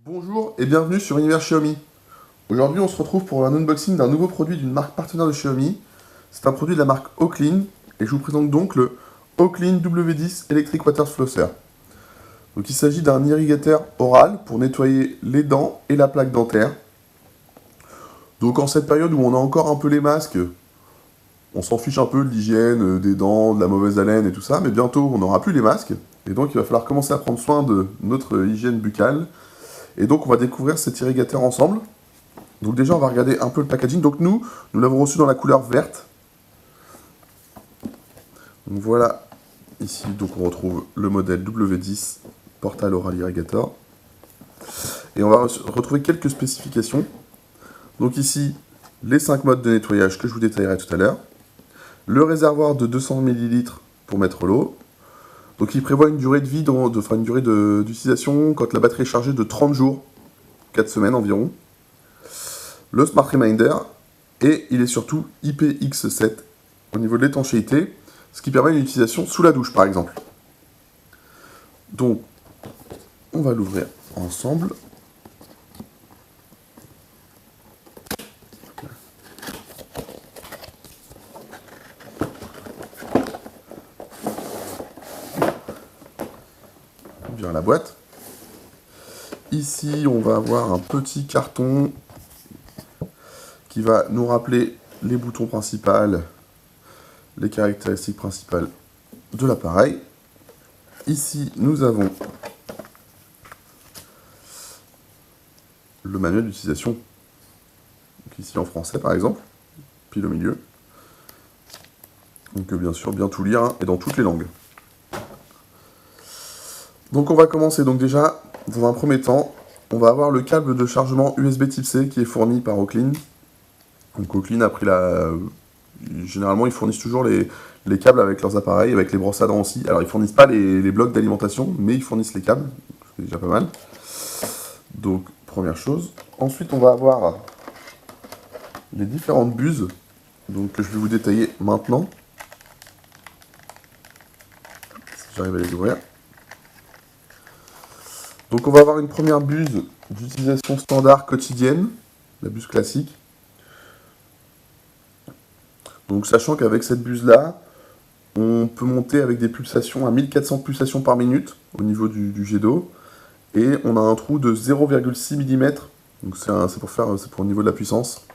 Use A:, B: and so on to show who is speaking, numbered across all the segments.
A: Bonjour et bienvenue sur Univers Xiaomi. Aujourd'hui on se retrouve pour un unboxing d'un nouveau produit d'une marque partenaire de Xiaomi. C'est un produit de la marque Oclean et je vous présente donc le Oclean W10 Electric Water Flosser. Donc il s'agit d'un irrigateur oral pour nettoyer les dents et la plaque dentaire. Donc en cette période où on a encore un peu les masques, on s'en fiche un peu de l'hygiène, des dents, de la mauvaise haleine et tout ça, mais bientôt on n'aura plus les masques. Et donc il va falloir commencer à prendre soin de notre hygiène buccale. Et donc on va découvrir cet irrigateur ensemble. Donc déjà on va regarder un peu le packaging. Donc nous l'avons reçu dans la couleur verte. Donc voilà, ici donc on retrouve le modèle W10 Portal Oral Irrigator. Et on va retrouver quelques spécifications. Donc ici, les 5 modes de nettoyage que je vous détaillerai tout à l'heure. Le réservoir de 200 ml pour mettre l'eau. Donc il prévoit une durée de vie, une durée d'utilisation quand la batterie est chargée de 30 jours, 4 semaines environ. Le Smart Reminder, et il est surtout IPX7 au niveau de l'étanchéité, ce qui permet une utilisation sous la douche par exemple. Donc, on va l'ouvrir ensemble. Ouvrir la boîte. Ici, on va avoir un petit carton qui va nous rappeler les boutons principaux, les caractéristiques principales de l'appareil. Ici, nous avons le manuel d'utilisation, ici en français par exemple, pile au milieu. Donc bien sûr, bien tout lire, hein, et dans toutes les langues. Donc on va commencer, donc déjà, dans un premier temps, on va avoir le câble de chargement USB Type C qui est fourni par Oclean. Donc Oclean a pris généralement ils fournissent toujours les câbles avec leurs appareils, avec les brosses à dents aussi. Alors ils fournissent pas les blocs d'alimentation, mais ils fournissent les câbles, c'est déjà pas mal. Donc première chose. Ensuite on va avoir les différentes buses, donc que je vais vous détailler maintenant. Si j'arrive à les ouvrir. Donc on va avoir une première buse d'utilisation standard quotidienne, la buse classique. Donc sachant qu'avec cette buse là, on peut monter avec des pulsations à 1400 pulsations par minute au niveau du jet d'eau. Et on a un trou de 0,6 mm, donc c'est pour le niveau de la puissance.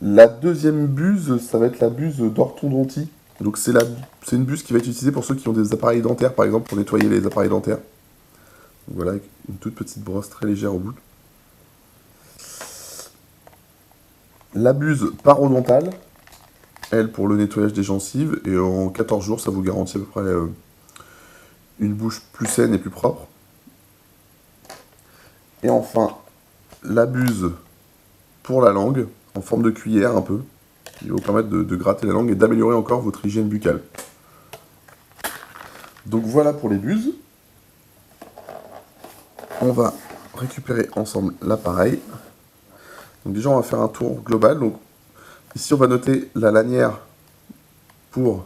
A: La deuxième buse, ça va être la buse d'orthodontie. Donc c'est une buse qui va être utilisée pour ceux qui ont des appareils dentaires, par exemple, pour nettoyer les appareils dentaires. Donc voilà, avec une toute petite brosse très légère au bout. La buse parodontale, elle pour le nettoyage des gencives, et en 14 jours ça vous garantit à peu près une bouche plus saine et plus propre. Et enfin, la buse pour la langue, en forme de cuillère un peu, qui va vous permettre de gratter la langue et d'améliorer encore votre hygiène buccale. Donc voilà pour les buses. On va récupérer ensemble l'appareil. Donc déjà on va faire un tour global. Donc ici on va noter la lanière pour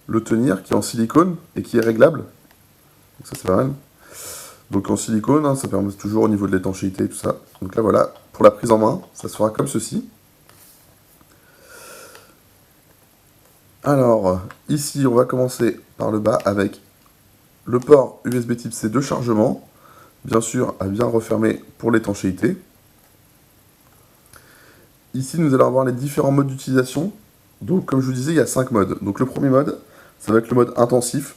A: le tenir qui est en silicone et qui est réglable. Donc ça c'est pas mal. Donc en silicone, hein, ça permet toujours au niveau de l'étanchéité et tout ça. Donc là voilà, pour la prise en main, ça se fera comme ceci. Alors ici on va commencer par le bas avec le port USB Type C de chargement. Bien sûr à bien refermer pour l'étanchéité. Ici, nous allons avoir les différents modes d'utilisation. Donc, comme je vous disais, il y a 5 modes. Donc, le premier mode, ça va être le mode intensif.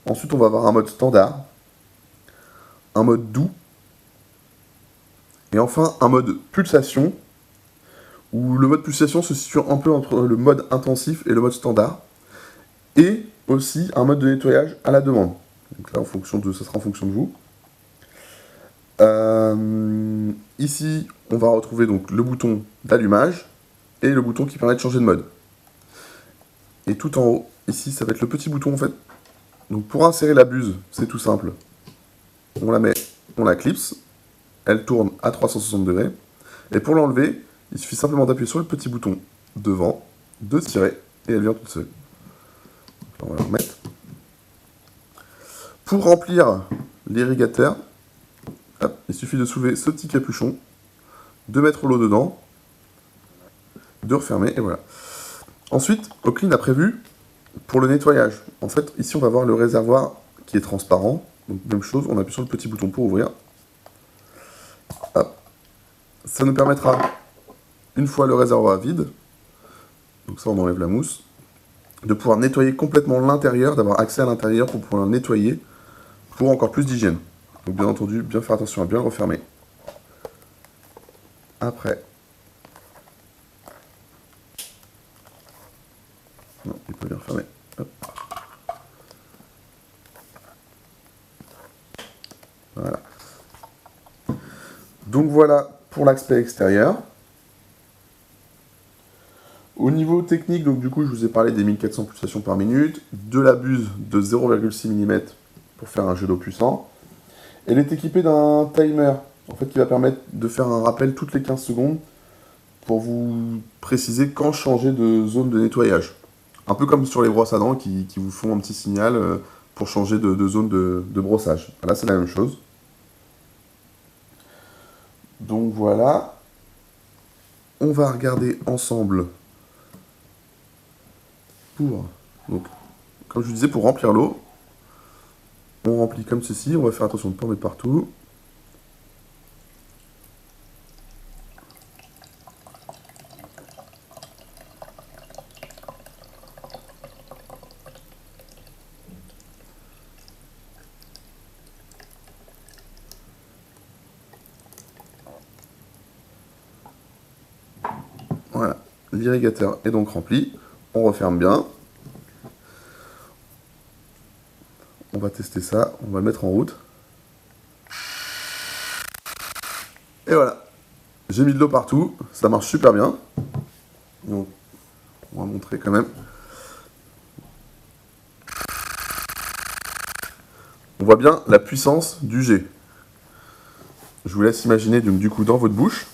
A: Ensuite, on va avoir un mode standard, un mode doux, et enfin, un mode pulsation, où le mode pulsation se situe un peu entre le mode intensif et le mode standard, et aussi un mode de nettoyage à la demande. Donc là, ça sera en fonction de vous. Ici, on va retrouver donc le bouton d'allumage et le bouton qui permet de changer de mode. Et tout en haut, ici, ça va être le petit bouton en fait. Donc pour insérer la buse, c'est tout simple. On la met, on la clipse, elle tourne à 360 degrés. Et pour l'enlever, il suffit simplement d'appuyer sur le petit bouton devant, de tirer, et elle vient toute seule. On va la remettre. Pour remplir l'irrigateur, Hop, il suffit de soulever ce petit capuchon, de mettre l'eau dedans, de refermer, et voilà. Ensuite, Oaklin a prévu pour le nettoyage. En fait, ici, on va voir le réservoir qui est transparent. Donc, même chose, on appuie sur le petit bouton pour ouvrir. Hop. Ça nous permettra, une fois le réservoir vide, donc ça, on enlève la mousse, de pouvoir nettoyer complètement l'intérieur, d'avoir accès à l'intérieur pour pouvoir le nettoyer pour encore plus d'hygiène. Donc, bien entendu, bien faire attention à bien le refermer. Après, non, il peut bien refermer. Hop. Voilà. Donc voilà pour l'aspect extérieur. Au niveau technique, donc du coup, je vous ai parlé des 1400 pulsations par minute, de la buse de 0,6 mm pour faire un jet d'eau puissant. Elle est équipée d'un timer, en fait, qui va permettre de faire un rappel toutes les 15 secondes pour vous préciser quand changer de zone de nettoyage. Un peu comme sur les brosses à dents qui vous font un petit signal pour changer de zone de brossage. Là, c'est la même chose. Donc voilà. On va regarder ensemble pour... Donc, comme je vous disais, pour remplir l'eau, on remplit comme ceci. On va faire attention de ne pas en mettre partout. Voilà, l'irrigateur est donc rempli. On referme bien. On va tester ça, on va le mettre en route. Et voilà, j'ai mis de l'eau partout, ça marche super bien. Donc, on va montrer quand même. On voit bien la puissance du jet. Je vous laisse imaginer donc, du coup dans votre bouche.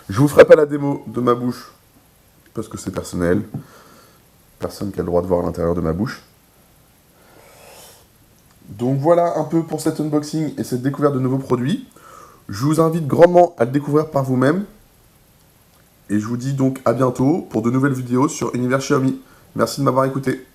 A: Je vous ferai pas la démo de ma bouche, parce que c'est personnel. Personne qui a le droit de voir l'intérieur de ma bouche. Donc voilà un peu pour cet unboxing et cette découverte de nouveaux produits. Je vous invite grandement à le découvrir par vous-même. Et je vous dis donc à bientôt pour de nouvelles vidéos sur Univers Xiaomi. Merci de m'avoir écouté.